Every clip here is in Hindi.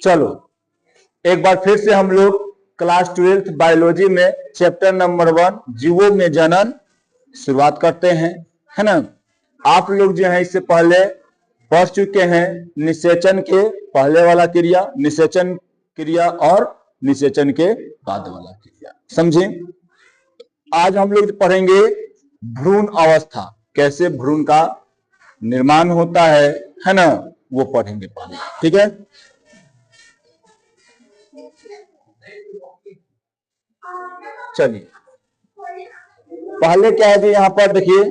चलो एक बार फिर से हम लोग क्लास 12th बायोलॉजी में चैप्टर नंबर 1 जीवों में जनन शुरुआत करते हैं, है ना। आप लोग जो है इससे पहले पढ़ चुके हैं निषेचन के पहले वाला क्रिया, निषेचन क्रिया और निषेचन के बाद वाला क्रिया, समझे। आज हम लोग पढ़ेंगे भ्रूण अवस्था, कैसे भ्रूण का निर्माण होता है ना, वो पढ़ेंगे पहले, ठीक है। चलिए पहले क्या है जी, यहां पर देखिए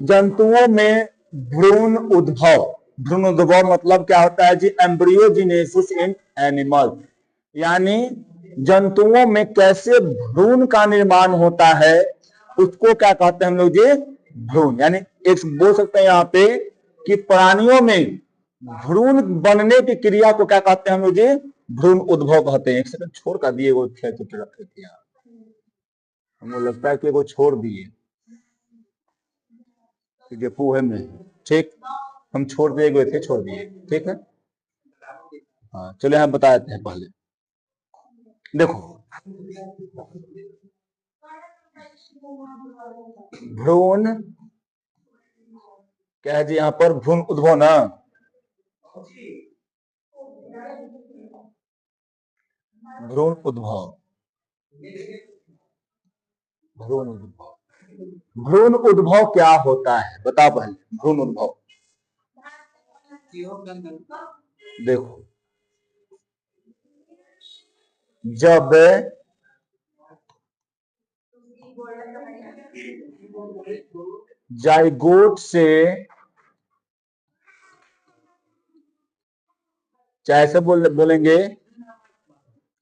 जंतुओं में भ्रूण उद्भव, भ्रूण उद्भव मतलब क्या होता है जी, एम्ब्रियोजेनेसिस इन एनिमल, यानी जंतुओं में कैसे भ्रूण का निर्माण होता है उसको क्या कहते हैं हम लोग जी, भ्रूण। यानी एक बोल सकते हैं यहाँ पे कि प्राणियों में भ्रूण बनने की क्रिया को क्या कहते हैं हम लोग जी, भ्रूण उद्भव कहते हैं। एक सेकंड छोड़ कर दिए वो हमको लगता है कि वो छोड़ दिए पोहे में, ठीक, हम छोड़ दिए गए थे, छोड़ दिए, ठीक है। हाँ चलो यहाँ बता देते हैं पहले, देखो भ्रूण क्या है जी, यहाँ पर भ्रूण उद्भव ना, भ्रूण उद्भव, भ्रूण उद्भव, भ्रूण उद्भव क्या होता है बताओ पहले। भ्रूण उद्भव देखो, जब जाइगोट से, चाहे ऐसे बोलेंगे,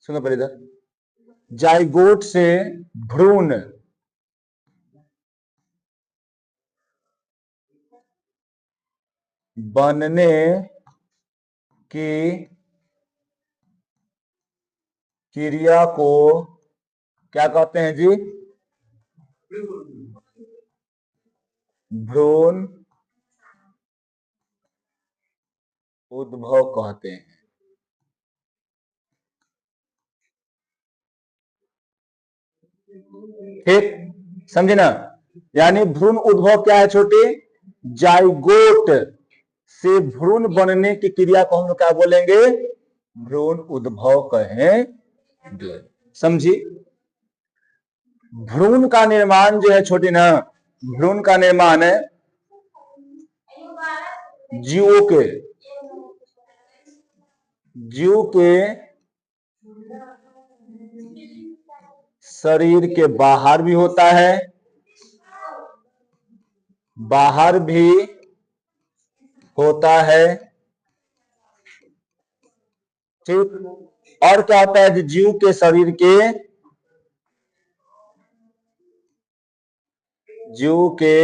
सुनो पहले इधर, जाइगोट से भ्रूण बनने की क्रिया को क्या कहते हैं जी, भ्रूण उद्भव कहते हैं, ठीक, समझे ना। यानी भ्रूण उद्भव क्या है छोटे, जाइगोट से भ्रूण बनने की क्रिया को हम लोग क्या बोलेंगे, भ्रूण उद्भव कहेंगे, समझी। भ्रूण का निर्माण जो है छोटी ना, भ्रूण का निर्माण है जीवों के, जीव के शरीर के बाहर भी होता है, बाहर भी होता है, ठीक। और क्या होता है जीव के शरीर के, जीव के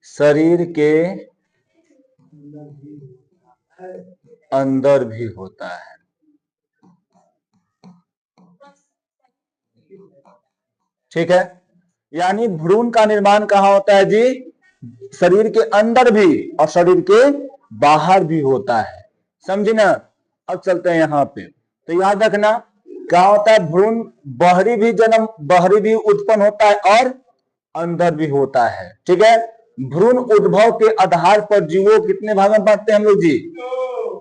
शरीर के अंदर भी होता है, ठीक है। यानी भ्रूण का निर्माण कहां होता है जी, शरीर के अंदर भी और शरीर के बाहर भी होता है, समझे ना। अब चलते हैं यहां पे, तो याद रखना क्या होता है, भ्रूण बाहरी भी जन्म, बाहरी भी उत्पन्न होता है और अंदर भी होता है, ठीक है। भ्रूण उद्भव के आधार पर जीवों कितने भागों में बांटते हैं हम लोग जी,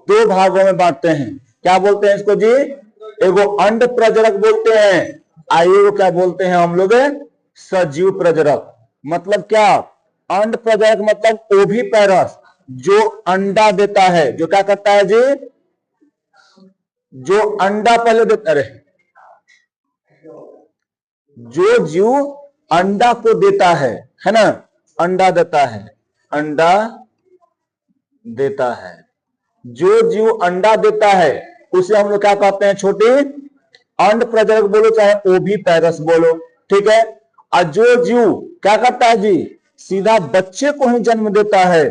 2 भागों में बांटते हैं। क्या बोलते हैं इसको जी, एगो अंड प्रजनक बोलते हैं, आयु क्या बोलते हैं हम लोग, सजीव प्रजनक। मतलब क्या, अंड प्रजनक मतलब ओविपेरस, जो अंडा देता है, जो क्या करता है जी, जो अंडा पहले देता रहे, जो जीव अंडा को देता है ना, अंडा देता है, अंडा देता है, जो जीव अंडा देता है उसे हम लोग क्या कहते हैं छोटे, अंड प्रजनक बोलो चाहे ओविपेरस बोलो, ठीक है। और जो जीव क्या करता है जी, सीधा बच्चे को ही जन्म देता है,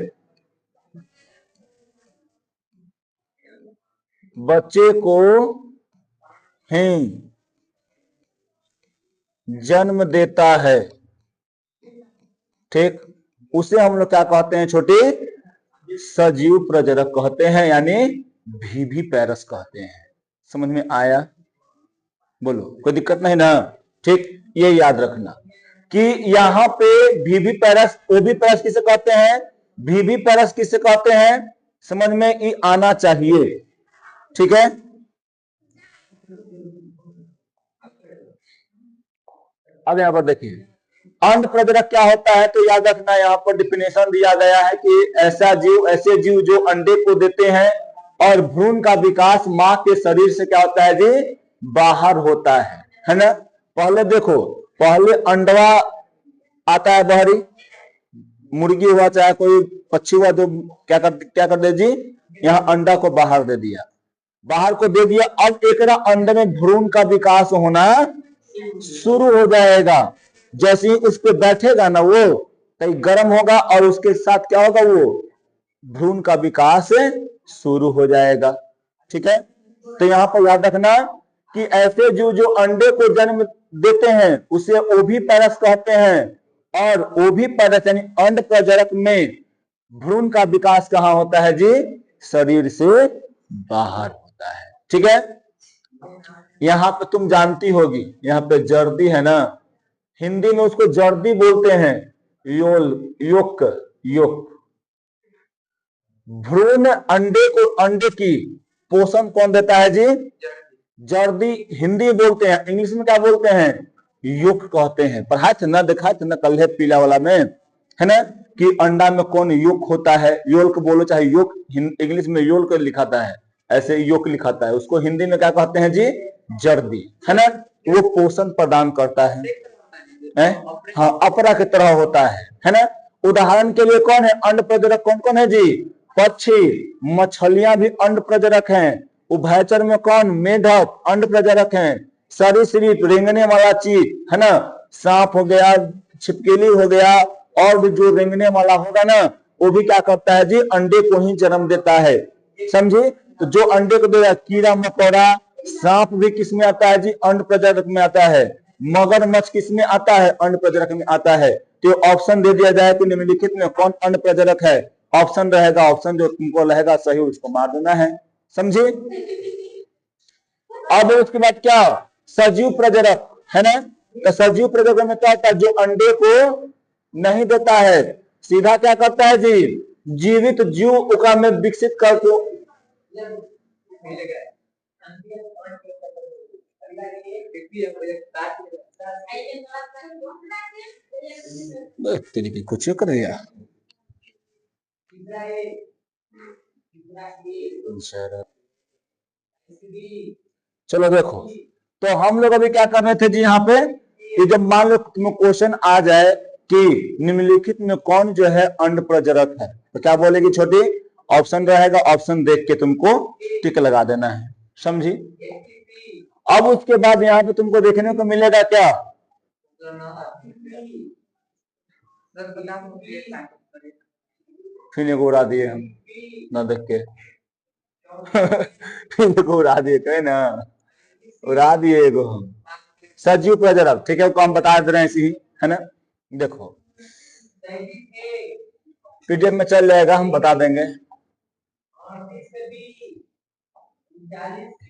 बच्चे को ही जन्म देता है, ठीक, उसे हम लोग क्या कहते हैं छोटे, सजीव प्रजनक कहते हैं, यानी भीभी पैरस कहते हैं। समझ में आया? बोलो, कोई दिक्कत नहीं ना? ठीक, ये याद रखना कि यहाँ पे भीभी पैरस, ओवी पैरस किसे कहते हैं, भीभी पैरस किसे कहते हैं, समझ में ही आना चाहिए। ठीक है, अब यहाँ पर देखिए अंड प्रजनक क्या होता है, तो याद रखना यहाँ पर डिफिनेशन दिया गया है कि ऐसे जीव जो अंडे को देते हैं और भ्रूण का विकास मां के शरीर से क्या होता है जी, बाहर होता है ना। पहले देखो, पहले अंडवा आता है बाहरी, मुर्गी हुआ चाहे कोई पक्षी हुआ, तो क्या कर दे जी, यहाँ अंडा को बाहर दे दिया, बाहर को दे दिया। अब एक अंडे में भ्रूण का विकास होना शुरू हो जाएगा। जैसे ही उस पर बैठेगा ना, वो कहीं गर्म होगा और उसके साथ क्या होगा, वो भ्रूण का विकास शुरू हो जाएगा। ठीक है, तो यहाँ पर याद रखना कि ऐसे जो अंडे को जन्म देते हैं उसे ओवी पैरस कहते हैं, और ओवी पैरस यानी अंड प्रजनक में भ्रूण का विकास कहाँ होता है जी, शरीर से बाहर होता है। ठीक है, यहाँ पे तुम जानती होगी, यहाँ पे जर्दी है ना, हिंदी में उसको जर्दी बोलते हैं, योक योक। भ्रूण अंडे की पोषण कौन देता है जी, जर्दी हिंदी बोलते हैं, इंग्लिश में क्या बोलते हैं, योक कहते हैं। पढ़ाए थे ना, दिखाए थे ना कल है पीला वाला में, है ना, कि अंडा में कौन योक होता है, योल्क बोलो चाहे योक, इंग्लिश में योल्क लिखाता है, ऐसे योक लिखाता है, उसको हिंदी में क्या कहते हैं जी, जर्दी, है ना। वो पोषण प्रदान करता है, हाँ, अपरा की तरह होता है ना। उदाहरण के लिए कौन है अंड प्रजनक, कौन कौन है जी, पक्षी, मछलियां भी अंड प्रजनक हैं। उभयचर में कौन, मेढक अंड प्रजनक हैं। सरीसृप रेंगने वाला चीज, है ना, सांप हो गया, छिपकली हो गया, और भी जो रेंगने वाला होगा ना, वो भी क्या करता है जी, अंडे को ही जन्म देता है। समझे? तो जो अंडे को देगा, कीड़ा मकोड़ा, सांप भी किस में आता है जी, अंड प्रजनक में आता है। मगरमच्छ किस में आता है, अंड प्रजनक में आता है। तो ऑप्शन दे दिया जाए कि निम्नलिखित में कौन अंड प्रजनक है, ऑप्शन रहेगा, ऑप्शन जो तुमको रहेगा सही उसको मार देना है। समझे? अब उसके बाद क्या, सजीव प्रजनक, है ना। तो सजीव प्रजनक में क्या होता है, जो अंडे को नहीं देता है, सीधा क्या करता है जी, जीवित जीव का में विकसित करके, तेरी कुछ कर दिया। चलो देखो, तो हम लोग अभी क्या कर रहे थे जी, यहाँ पे कि जब मान लो तुम्हें क्वेश्चन आ जाए कि निम्नलिखित में कौन जो है अंड प्रजनक है, तो क्या बोलेगी छोटी, ऑप्शन रहेगा, ऑप्शन देख के तुमको टिक लगा देना है। समझी? अब उसके बाद यहाँ पे तुमको देखने को मिलेगा क्या, फिर को उड़ा दिए हम ना देख के फिर को उड़ा दिए, कहे ना उड़ा दिए एगो हम। सजीव प्रजनक, ठीक है, को हम बता दे रहे हैं इसी, है ना। देखो पीडीएफ में चल जाएगा, हम बता देंगे।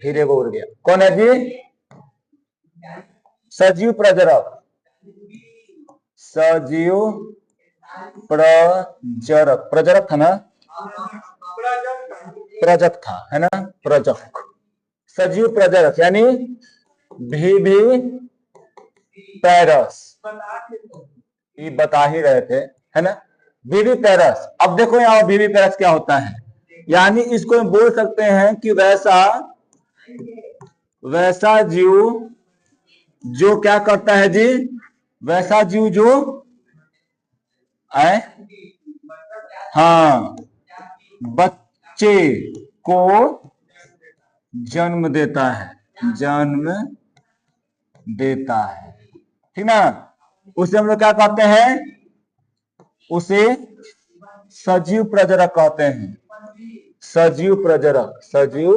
फिर एगो उड़ गया, कौन है जी, सजीव प्रजनक, सजीव प्रजनक, प्रजनक था ना, प्रजक था, है ना, प्रजक। सजीव प्रजनक यानी भीभी पैरस, ये बता ही रहे थे, है ना, भीभी पैरस। अब देखो यहाँ भीभी पैरस क्या होता है, यानी इसको बोल सकते हैं कि वैसा जीव जो क्या करता है जी, वैसा जीव जो हाँ, बच्चे को जन्म देता है, जन्म देता है, ठीक ना। उसे हम लोग क्या कहते हैं, उसे सजीव प्रजनक कहते हैं, सजीव प्रजनक, सजीव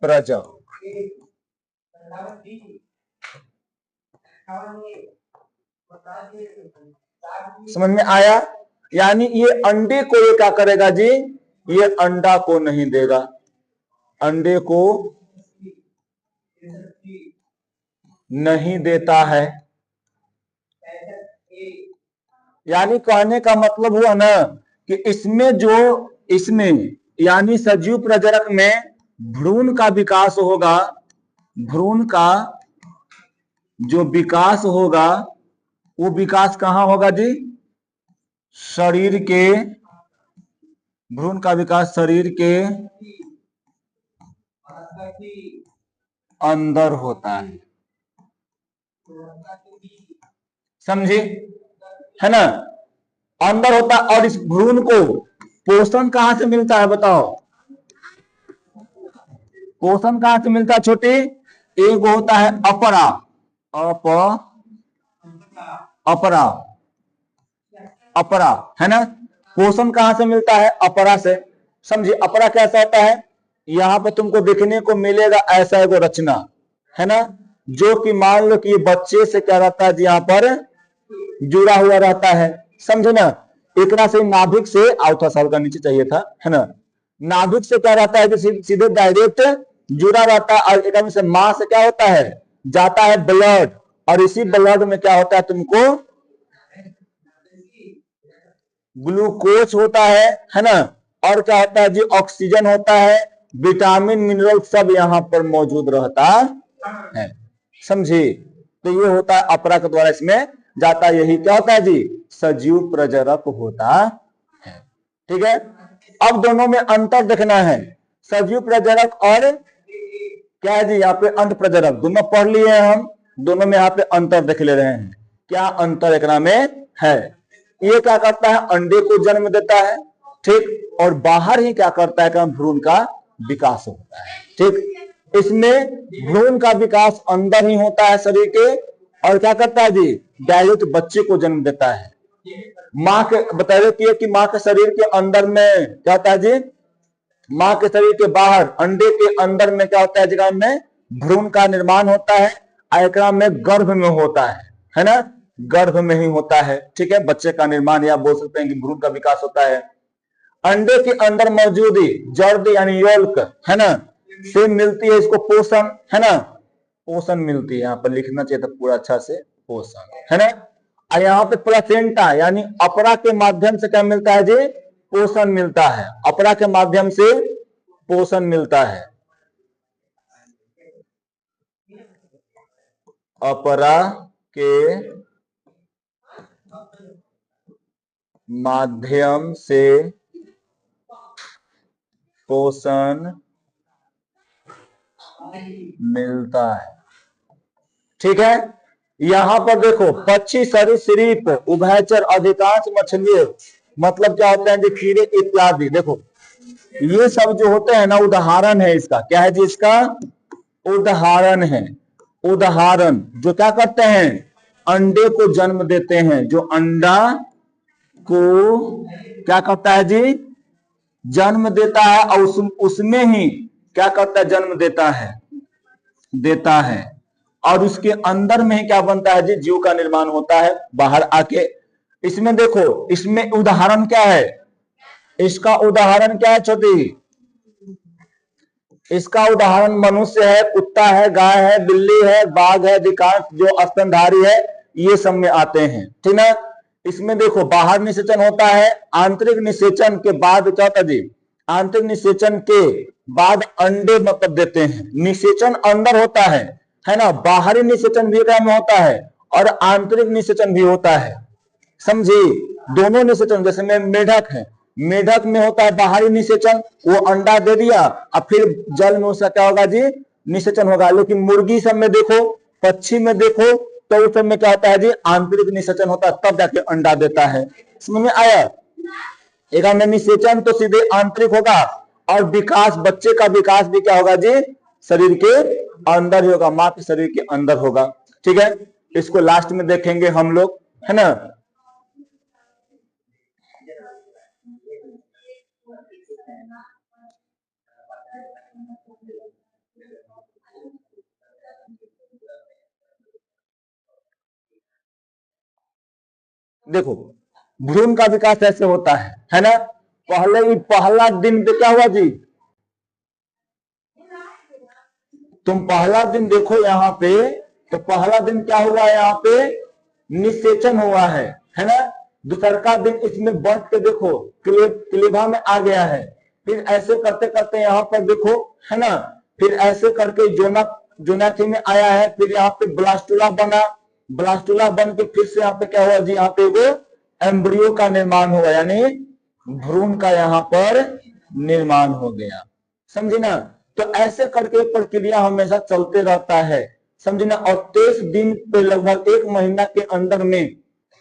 प्रजनक। समझ में आया? यानी ये अंडे को ये क्या करेगा जी, ये अंडा को नहीं देगा, अंडे को नहीं देता है। यानी कहने का मतलब हुआ ना कि इसमें यानी सजीव प्रजनक में भ्रूण का विकास होगा, भ्रूण का जो विकास होगा वो विकास कहां होगा जी, शरीर के, भ्रूण का विकास शरीर के अंदर होता है, समझे, है ना, अंदर होता है। और इस भ्रूण को पोषण कहां से मिलता है बताओ, पोषण कहां से मिलता है छोटे, एक होता है अपरा, अपरा, अपरा, है ना, पोषण कहां से मिलता है, अपरा से। समझिए अपरा कैसा होता है, यहां पे तुमको देखने को मिलेगा ऐसा एगो रचना, है ना, जो कि मान लो कि ये बच्चे से क्या रहता है यहाँ पर जुड़ा हुआ रहता है, समझे ना, इतना से नाभिक से आउथा साल का नीचे चाहिए था, है ना, नाभिक से क्या रहता है, सीधे डायरेक्ट जुड़ा रहता है, और एक से मां से क्या होता है, जाता है ब्लड, और इसी ब्लड में क्या होता है तुमको ग्लूकोज होता है ना, और क्या होता है जी, ऑक्सीजन होता है, विटामिन मिनरल सब यहाँ पर मौजूद रहता है, समझे। तो ये होता है अपरा के द्वारा इसमें जाता है, यही क्या होता है जी, सजीव प्रजनक होता है, ठीक है। अब दोनों में अंतर देखना है, सजीव प्रजनक और क्या है जी, यहाँ पे अंड प्रजनक, दोनों पढ़ लिए हैं हम, दोनों में यहाँ पे अंतर देख ले रहे हैं, क्या अंतर एक में है। ये क्या करता है, अंडे को जन्म देता है, ठीक, और बाहर ही क्या करता है, भ्रूण का विकास होता है, ठीक। इसमें भ्रूण का विकास अंदर ही होता है शरीर के, और क्या करता है जी, डायरेक्ट बच्चे को जन्म देता है। माँ के बता देती है कि माँ के शरीर के अंदर में क्या होता है जी, माँ के शरीर के बाहर अंडे के अंदर में क्या होता है, जगह में भ्रूण का निर्माण होता है, एकरा में गर्भ में होता है ना, गर्भ में ही होता है, ठीक है, बच्चे का निर्माण या बोल सकते हैं कि भ्रूण का विकास होता है। अंडे के अंदर मौजूदी जर्द यानी योल्क, है ना, से मिलती है इसको पोषण, है ना, पोषण मिलती है, यहाँ पर लिखना चाहिए था पूरा अच्छा से, पोषण, है ना। और यहाँ पे प्लेसेंटा यानी अपरा के माध्यम से क्या मिलता है जी, पोषण मिलता है, अपरा के माध्यम से पोषण मिलता है, अपरा के माध्यम से पोषण मिलता है, ठीक है। यहां पर देखो पक्षी सरीसृप उभयचर अधिकांश मछली मतलब क्या होते हैं जी, कीड़े इत्यादि, देखो ये सब जो होते हैं ना उदाहरण है इसका, क्या है जी, इसका उदाहरण है, उदाहरण जो क्या करते हैं, अंडे को जन्म देते हैं, जो अंडा को क्या करता है जी, जन्म देता है, और उसमें ही क्या करता है, जन्म देता है, देता है, और उसके अंदर में ही क्या बनता है जी, जीव का निर्माण होता है बाहर आके। इसमें देखो, इसमें उदाहरण क्या है, इसका उदाहरण क्या है छोटी, इसका उदाहरण मनुष्य है, कुत्ता है, गाय है, बिल्ली है, बाघ है, अधिकांश जो स्तनधारी है ये सब में आते हैं, ठीक ना। इसमें देखो बाहर निषेचन होता है, आंतरिक निषेचन के बाद क्या होता है जी, आंतरिक निषेचन के बाद अंडे मतलब देते हैं, निषेचन अंदर होता है ना, बाहरी निषेचन भी में होता है, और आंतरिक निषेचन भी होता है, समझी, दोनों निषेचन। जैसे में मेढक है, मेढक में होता है बाहरी निषेचन, वो अंडा दे दिया और फिर जल में उसका क्या होगा जी, निषेचन होगा। लेकिन मुर्गी सब में देखो, पक्षी में देखो, तो उस सब में क्या होता है जी, आंतरिक निषेचन होता है, तब जाके अंडा देता है, समझ में आया। एक में निषेचन तो सीधे आंतरिक होगा, और विकास बच्चे का विकास भी क्या होगा जी, शरीर के अंदर ही होगा, मां के शरीर के अंदर होगा, ठीक है। इसको लास्ट में देखेंगे हम लोग, है ना। देखो भ्रूण का विकास ऐसे होता है ना। पहले ही पहला दिन पे क्या हुआ जी, तुम पहला दिन देखो यहाँ पे, तो पहला दिन क्या हुआ यहाँ पे, निषेचन हुआ है ना। दूसरा दिन इसमें बढ़ के देखो क्लेवा में आ गया है, फिर ऐसे करते करते यहाँ पर देखो है ना, फिर ऐसे करके जोनाथी में आया है, फिर यहाँ पे ब्लास्टुला बना, ब्लास्टुला बन के फिर से यहाँ पे क्या हुआ जी, यहाँ पे वो एम्ब्रियो का निर्माण हुआ, यानी भ्रूण का यहाँ पर निर्माण हो गया, समझे ना। तो ऐसे करके प्रक्रिया हमेशा चलते रहता है, समझे ना। और 23 दिन पे लगभग 1 महीना के अंदर में,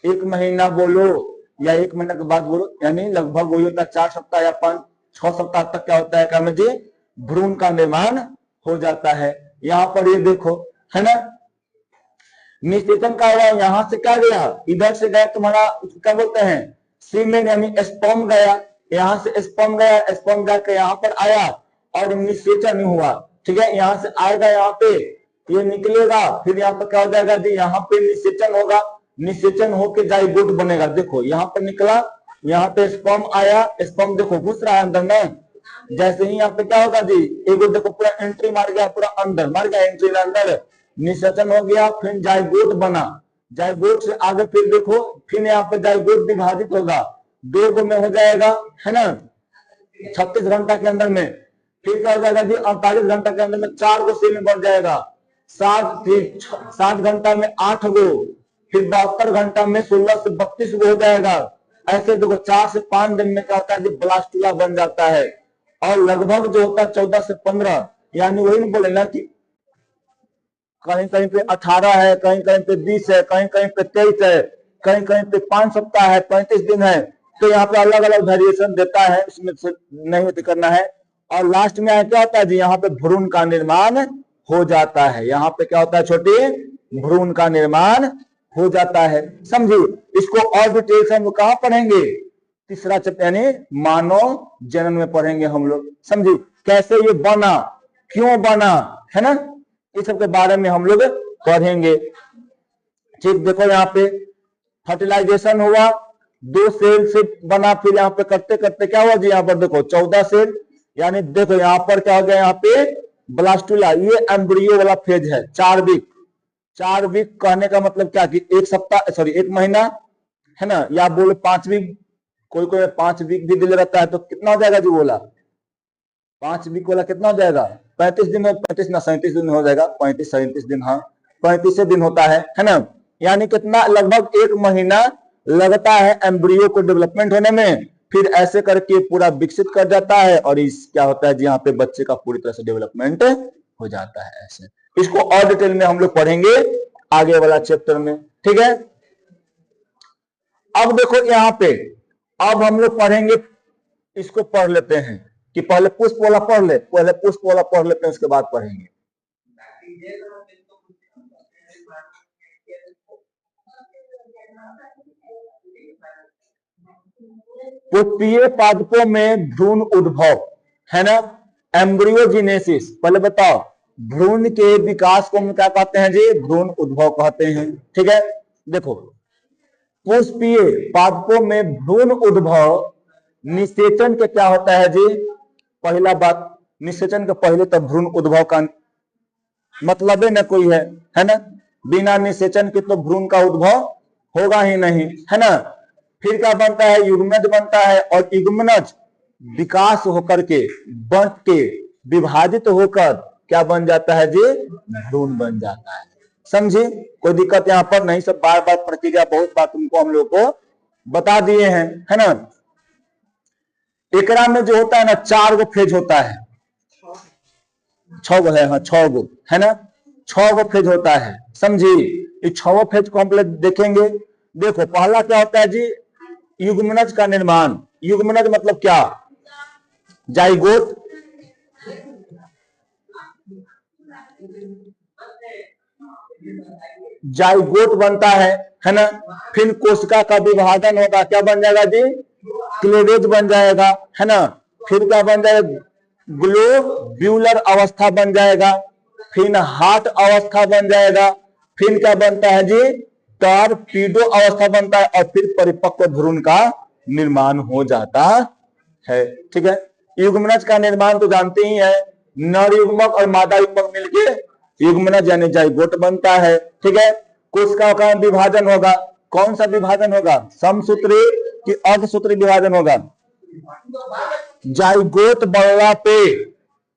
1 महीना बोलो या 1 महीना के बाद बोलो, यानी लगभग वही होता है 4 सप्ताह या 5-6 सप्ताह तक क्या होता है क्या जी, भ्रूण का निर्माण हो जाता है। यहाँ पर ये देखो है ना, निषेचन का हुआ, यहाँ से क्या गया, इधर से गया तुम्हारा क्या बोलते हैं सीमेन, यानी स्पर्म गया, यहाँ से स्पर्म गया, स्पर्म जाकर यहाँ पर आया और निषेचन हुआ, ठीक है। यहाँ से आएगा, यहाँ पे ये निकलेगा, फिर यहाँ पर क्या हो जाएगा जी, यहाँ पे निषेचन होगा, निषेचन होके जाइगोट बनेगा। देखो यहाँ पर निकला, यहाँ पे स्पर्म आया, स्पर्म देखो घुस रहा है अंदर में, जैसे ही यहाँ पे क्या होगा जी, एगो देखो पूरा एंट्री मार गया, पूरा अंदर मार गया एंट्री अंदर, निषेचन हो गया, फिर जाइगोट बना, जाइगोट से आगे फिर देखो, फिर यहाँ पे जाइगोट विभाजित होगा, 2 में हो जाएगा है ना 36 घंटा के अंदर में, फिर क्या हो जाएगा जी 48 घंटा के अंदर में 4 गो सेल में बढ़ जाएगा, 7 घंटा में 8 गो, फिर 72 घंटा में 16 से 32 गो हो जाएगा। ऐसे देखो 4 से 5 दिन में क्या होता है जी, ब्लास्टुला बन जाता है। और लगभग जो होता है 14 से 15, यानी वही नहीं बोले ना कि कहीं कहीं पे 18 है, कहीं कहीं पे 20 है, कहीं कहीं पे 23 है, कहीं कहीं पे 5 सप्ताह है, 35 दिन है, तो यहाँ पे अलग अलग वेरिएशन देता है, इसमें से नहीं करना है। और लास्ट में क्या होता है जी, यहाँ पे भ्रूण का निर्माण हो जाता है, यहाँ पे क्या होता है छोटे, भ्रूण का निर्माण हो जाता है, समझिए। इसको और डिटेल से हम कहाँ पढ़ेंगे, तीसरा चैप्टर यानी मानव जनन में पढ़ेंगे हम लोग, समझिए कैसे ये बना, क्यों बना, है ना, इस सब के बारे में हम लोग पढ़ेंगे। ठीक, देखो यहाँ पे फर्टिलाइजेशन हुआ, 2 सेल से बना, फिर यहाँ पे करते करते क्या हुआ जी, यहाँ पर देखो 14 सेल, यानी देखो यहाँ पर क्या हो गया, यहाँ पे ब्लास्टुला, ये एम्ब्रियो वाला फेज है, 4 वीक, 4 वीक कहने का मतलब क्या कि 1 सप्ताह, सॉरी 1 महीना है ना, या बोले 5 वीक, कोई कोई 5 वीक भी दिल रहता है, तो कितना हो जाएगा जी, बोला 5 वीक वाला कितना हो जाएगा, 35 दिन, 35 ना 37 दिन हो जाएगा, 35-37 दिन, हाँ 35 दिन होता है ना। यानी कितना, लगभग 1 महीना लगता है एम्ब्रियो को डेवलपमेंट होने में, फिर ऐसे करके पूरा विकसित कर जाता है, और इस क्या होता है जी, यहाँ पे बच्चे का पूरी तरह से डेवलपमेंट हो जाता है ऐसे। इसको और डिटेल में हम लोग पढ़ेंगे आगे वाला चैप्टर में, ठीक है। अब देखो यहाँ पे, अब हम लोग पढ़ेंगे, इसको पढ़ लेते हैं कि पहले पुष्प वाला पढ़ ले, पहले पुष्प वाला पढ़ लेते हैं, उसके बाद पढ़ेंगे। पुष्पीय पादपों में भ्रूण उद्भव है ना, एम्ब्रियोजेनेसिस, पहले बताओ भ्रूण के विकास को हम क्या कहते हैं जी, भ्रूण उद्भव कहते हैं, ठीक है। देखो पुष्पीय पादपों में भ्रूण उद्भव निषेचन के क्या होता है जी, पहला बात, निषेचन के पहले तो भ्रूण उद्भव का मतलब न कोई है ना, बिना निषेचन के तो भ्रूण का उद्भव होगा ही नहीं, है ना। फिर क्या बनता है, युग्मनज बनता है, और युग्मनज विकास होकर के, बढ़ के, विभाजित होकर क्या बन जाता है जी, भ्रूण बन जाता है, समझे। कोई दिक्कत यहाँ पर नहीं, सब बार बार प्रक्रिया बहुत बार तुमको हम लोग को बता दिए हैं, है ना। एकरा में जो होता है ना, 4 गो फेज होता है, 6 गो है, हाँ 6 गो है ना, 6 गो फेज होता है, समझी। इस 6 फेज को हम देखेंगे। देखो पहला क्या होता है जी, युग्मनज का निर्माण, युग्मनज मतलब क्या, जाइगोट, जाइगोट बनता है ना। फिर कोशिका का विभाजन होगा, क्या बन जाएगा जी, क्लेवेज बन जाएगा, है ना। फिर क्या बन जाएगा, ग्लोब्यूलर अवस्था बन जाएगा, फिर हार्ट अवस्था बन जाएगा, फिर क्या बनता है जी, टॉरपीडो अवस्था बनता है और फिर परिपक्व भ्रूण का निर्माण हो जाता है। ठीक है, युग्मनज का निर्माण तो जानते ही है, नर युग्मक और मादा युग्मक मिलके युग्मनज यानी जाइगोट बनता है। ठीक है, कोशिका का विभाजन होगा, कौन सा विभाजन होगा, समसूत्री कि अर्धसूत्री विभाजन होगा, जाइगोट बनला पे,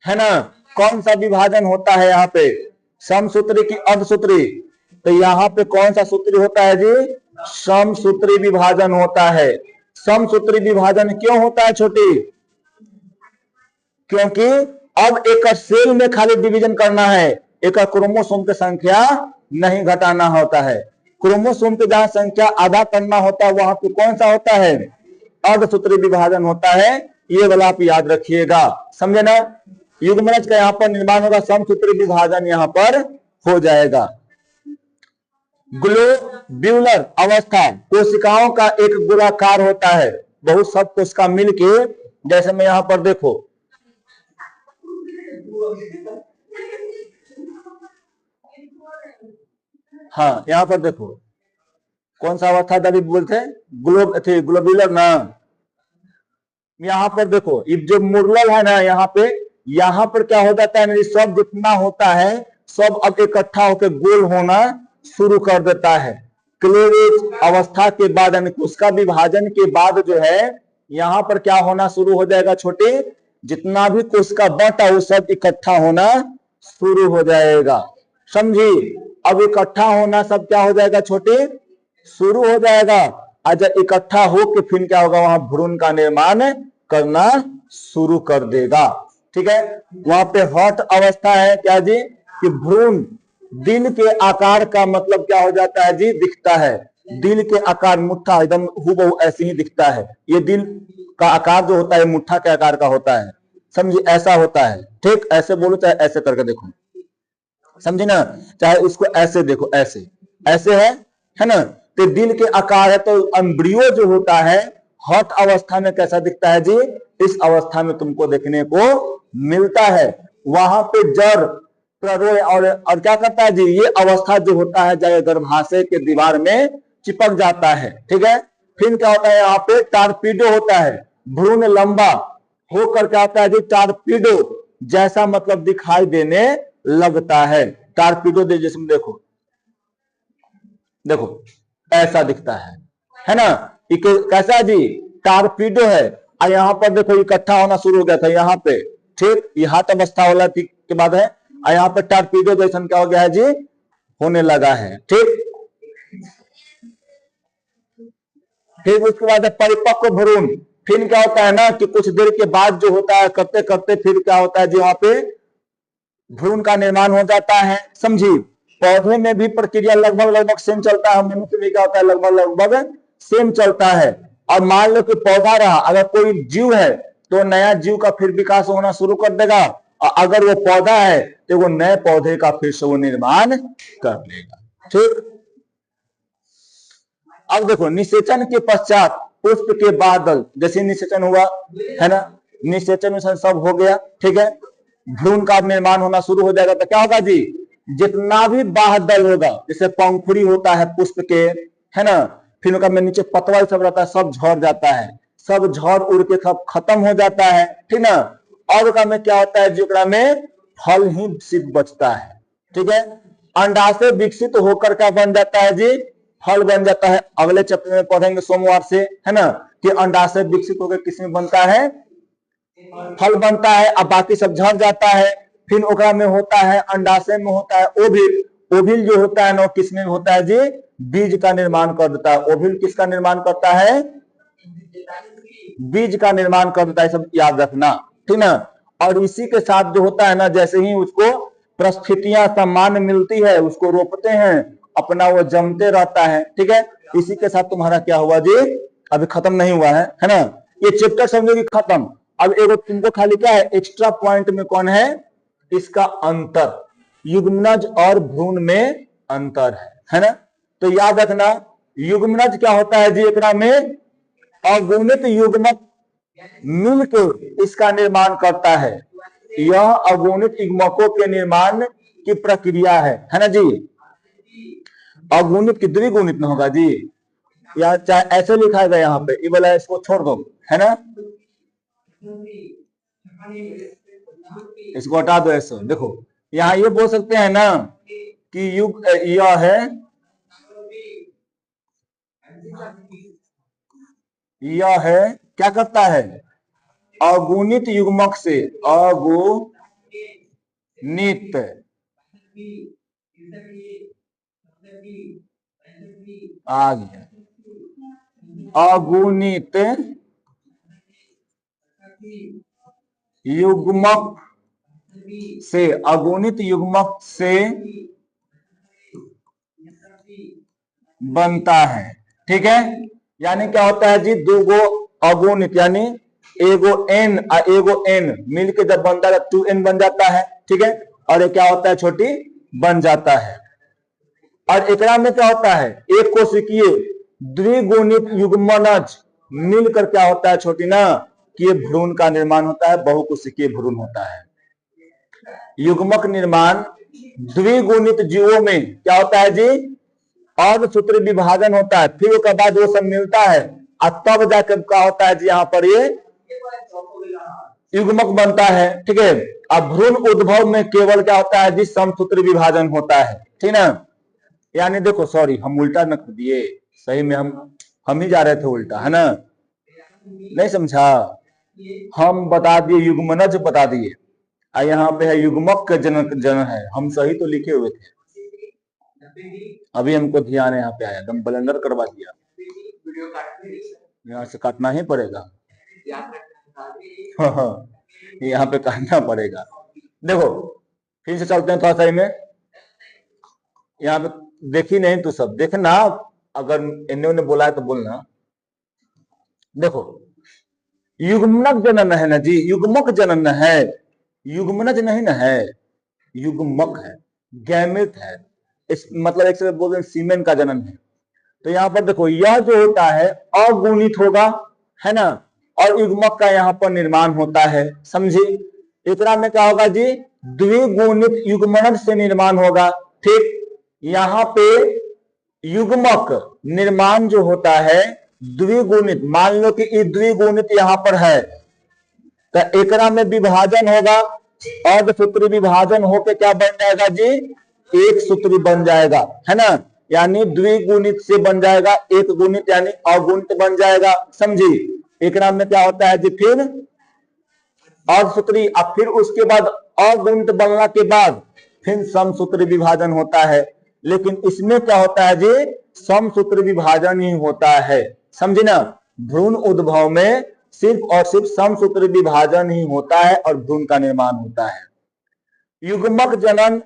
है ना, कौन सा विभाजन होता है यहाँ पे, समसूत्री की अर्धसूत्री, तो यहाँ पे कौन सा सूत्री होता है जी, समसूत्री विभाजन होता है। समसूत्री विभाजन क्यों होता है छोटी, क्योंकि अब एक सेल में खाली डिवीजन करना है, एक क्रोमोसोम की संख्या नहीं घटाना होता है। क्रोमोसोम की जहां संख्या आधा करना होता है वहां पे कौन सा होता है, अर्धसूत्री विभाजन होता है। ये वाला आप याद रखिएगा, समझे ना। युग्मनज का यहाँ पर निर्माण होगा, समसूत्री विभाजन यहाँ पर हो जाएगा। ग्लोब्यूलर अवस्था कोशिकाओं का एक गोलाकार होता है, बहुत सब कोशिका मिलके, जैसे मैं यहाँ पर देखो, हाँ यहाँ पर देखो कौन सा अवस्था दादी बोलते हैं, ग्लोब्यूलर ना, यहाँ पर देखो ये जो मुरल है ना, यहाँ पर क्या हो जाता है, सब जितना होता है सब अब इकट्ठा होकर गोल होना शुरू कर देता है। क्लेवेज अवस्था के बाद यानी उसका विभाजन के बाद जो है यहाँ पर क्या होना शुरू हो जाएगा छोटे, जितना भी कोशिका बटा वो सब इकट्ठा होना शुरू हो जाएगा, समझी। अब इकट्ठा होना सब क्या हो जाएगा छोटे, शुरू हो जाएगा। आज इकट्ठा हो के फिर क्या होगा, वहां भ्रूण का निर्माण करना शुरू कर देगा। ठीक है, वहां पे हॉट अवस्था है क्या जी, कि भ्रूण दिल के आकार का मतलब क्या हो जाता है जी, दिखता है, दिल के आकार मुट्ठा एकदम हूबहू ऐसे ही दिखता है। ये दिल का आकार जो होता है मुट्ठा के आकार का होता है, समझिए ऐसा होता है। ठीक, ऐसे बोलो चाहे ऐसे करके देखो, समझे ना, चाहे उसको ऐसे देखो, ऐसे ऐसे है ना, तो दिल के आकार है। तो एम्ब्रियो जो होता है हॉट अवस्था में कैसा दिखता है जी, इस अवस्था में तुमको देखने को मिलता है। वहां पे जड़ प्ररोय और क्या करता है जी, ये अवस्था जो होता है जब गर्भाशय के दीवार में चिपक जाता है। ठीक है, फिर क्या होता है, यहाँ पे टॉरपीडो होता है, भ्रूण लंबा होकर क्या होता है जी, टॉरपीडो जैसा मतलब दिखाई देने लगता है। टॉरपीडो जिसमें देखो देखो ऐसा दिखता है ना, कैसा जी, टॉरपीडो है। और यहाँ पर देखो इकट्ठा होना शुरू हो गया था यहाँ पे, ठीक, ये हाथ अवस्था वाला के बाद है, और यहाँ पर टॉरपीडो जैसा क्या हो गया है जी, होने लगा है। ठीक, फिर उसके बाद परिपक्व भ्रूण, फिर क्या होता है ना कि कुछ देर के बाद जो होता है करते करते फिर क्या होता है जी, वहां पे भ्रूण का निर्माण हो जाता है, समझी। पौधे में भी प्रक्रिया लगभग लगभग सेम चलता है, मनुष्य में क्या होता है लगभग लगभग सेम चलता है। और मान लो कि पौधा रहा, अगर कोई जीव है तो नया जीव का फिर विकास होना शुरू कर देगा, और अगर वो पौधा है तो वो नए पौधे का फिर से वो निर्माण कर लेगा। ठीक, अब देखो निषेचन के पश्चात पुष्प के बादल, जैसे निषेचन हुआ है ना, निषेचन सब हो गया, ठीक है, भ्रूण का निर्माण होना शुरू हो जाएगा। तो क्या होगा जी, जितना भी बाह्यदल होगा, जैसे पंखुड़ी होता है पुष्प के, है ना, फिर उनका में नीचे पतवा सब रहता है, सब झड़ जाता है, सब झड़ उड़ के सब खत्म हो जाता है, ठीक ना। और का में क्या होता है, जोकड़ा में फल ही सिर्फ बचता है। ठीक है, अंडाशय विकसित होकर क्या बन जाता है जी, फल बन जाता है। अगले चैप्टर में पढ़ेंगे सोमवार से, है ना, कि अंडाशय विकसित होकर किसमें बनता है, फल बनता है, अब बाकी सब झड़ जाता है। फिर ओकरा में होता है, अंडाशय में होता है ओविल, ओविल जो होता है ना किसमें होता है जी, बीज का निर्माण कर देता है। ओविल किसका निर्माण करता है, बीज का निर्माण कर देता है, सब याद रखना, ठीक ना। और इसी के साथ जो होता है ना, जैसे ही उसको परिस्थितियां सम्मान मिलती है, उसको रोपते हैं, अपना वो जमते रहता है। ठीक है, इसी के साथ तुम्हारा क्या हुआ जी, अभी खत्म नहीं हुआ है ना, ये चैप्टर समझो कि खत्म। अब एगो तुमको खाली क्या है, एक्स्ट्रा पॉइंट में कौन है, इसका अंतर, युग्मनज और भ्रूण में अंतर है ना। तो याद रखना, युग्मनज क्या होता है जी, एकरा में अगुणित युग्मक मिलकर इसका निर्माण करता है। यह अगुणित युग्मकों के निर्माण की प्रक्रिया है ना जी। अगुणित की द्विगुणित न होगा जी, या चाहे ऐसे लिखा है यहाँ पे, ये वाला इसको छोड़ दो, है ना, इसको हटा दो ऐसे। देखो यहाँ ये बोल सकते हैं ना कि युग यह है, यह है क्या करता है, अगुणित युग्मक से, अगुणित आ गया, अगुणित युग्मक से, अगुणित युग्मक से बनता है। ठीक है, यानी क्या होता है जी, दो गो अगुणित यानी एगो एन और एगो एन मिलके जब बनता है 2n बन जाता है। ठीक है, और ये क्या होता है, छोटी बन जाता है। और एकरा में क्या होता है, एक कोशिकीय द्विगुणित युग्मनज मिलकर क्या होता है छोटी ना, कि ये भ्रूण का निर्माण होता है, बहुकोशिकीय भ्रूण होता है। युग्मक निर्माण द्विगुणित जीवों में क्या होता है जी, अर्धसूत्री विभाजन होता है, फिर उसके बाद वो सब मिलता है और तब जाकर क्या होता है जी, यहाँ पर ये युग्मक बनता है। ठीक है, अब भ्रूण उद्भव में केवल क्या होता है जी, समसूत्री विभाजन होता है। ठीक ना, यानी देखो सॉरी हम उल्टा न कर दिए, सही में हम ही जा रहे थे उल्टा, है ना, नहीं समझा, हम बता दिए युग्मनज बता दिए, यहाँ पे है युग्मक का जन है, हम सही तो लिखे हुए थे, अभी हमको ध्यान यहाँ पे आया, दम ब्लेंडर करवा दिया, यहाँ से काटना ही पड़ेगा, यहाँ पे काटना पड़ेगा। देखो फिर से चलते हैं थोड़ा सही में, यहाँ पे देखी नहीं तो सब देखना, अगर इन्होंने बोला है तो बोलना। देखो युग्मक जनन है ना जी, युग्मक जनन है, युग्मनज नहीं ना है, युग्मक है, गैमेट है, इस मतलब एक से बोल रहे सीमेन का जनन है। तो यहाँ पर देखो यह जो होता है अगुणित होगा, है ना, और युग्मक का यहाँ पर निर्माण होता है, समझे। इतना में क्या होगा जी, द्विगुणित युग्मनज से निर्माण होगा। ठीक, यहाँ पे युग्मक निर्माण जो होता है द्विगुणित, मान लो कि ये द्विगुणित यहाँ पर है, तो एकरा में विभाजन होगा, अर्धसूत्री विभाजन होकर क्या बन जाएगा जी, एक सूत्री बन जाएगा, है ना, यानी द्विगुणित से बन जाएगा एक गुणित यानी अगुणित बन जाएगा, समझी। एकरा में क्या होता है जी, फिर अर्धसूत्री, अब फिर उसके बाद अगुणित बनने के बाद फिर समसूत्री विभाजन होता है, लेकिन इसमें क्या होता है जी, समसूत्री विभाजन ही होता है, समझे ना। भ्रूण उद्भव में सिर्फ और सिर्फ समसूत्री विभाजन ही होता है और भ्रूण का निर्माण होता है। युग्मक जनन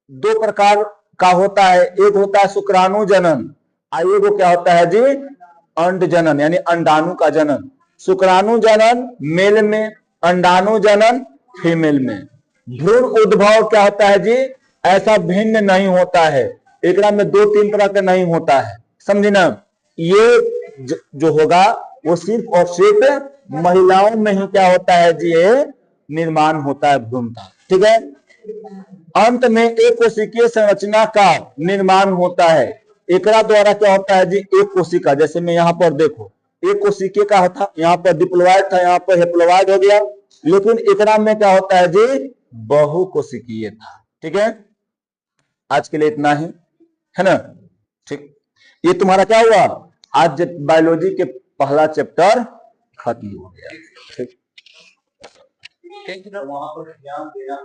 दो प्रकार का होता है, एक होता है शुक्राणु जनन, और एक क्या होता है जी, अंड जनन यानी अंडाणु का जनन। शुक्राणु जनन मेल में, अंडाणु जनन फीमेल में। भ्रूण उद्भव क्या होता है जी, ऐसा भिन्न नहीं होता है, एक में दो तीन तरह का नहीं होता है, समझे ना। ये जो होगा वो सिर्फ और सिर्फ महिलाओं में ही क्या होता है जी, ये निर्माण होता है भ्रूण का। ठीक है, अंत में एक कोशिकीय संरचना का निर्माण होता है, एकरा द्वारा क्या होता है जी, एक कोशिका, जैसे मैं यहाँ पर देखो एक कोशिकीय का था, यहाँ पर डिप्लोइड था, यहाँ पर हेप्लोइड हो गया, लेकिन एकरा में क्या होता है जी, बहुकोशिकीय था। ठीक है, आज के लिए इतना ही, है ना। ठीक, ये तुम्हारा क्या हुआ, आज बायोलॉजी के पहला चैप्टर खत्म हो गया। ठीक, वहां पर ध्यान देना।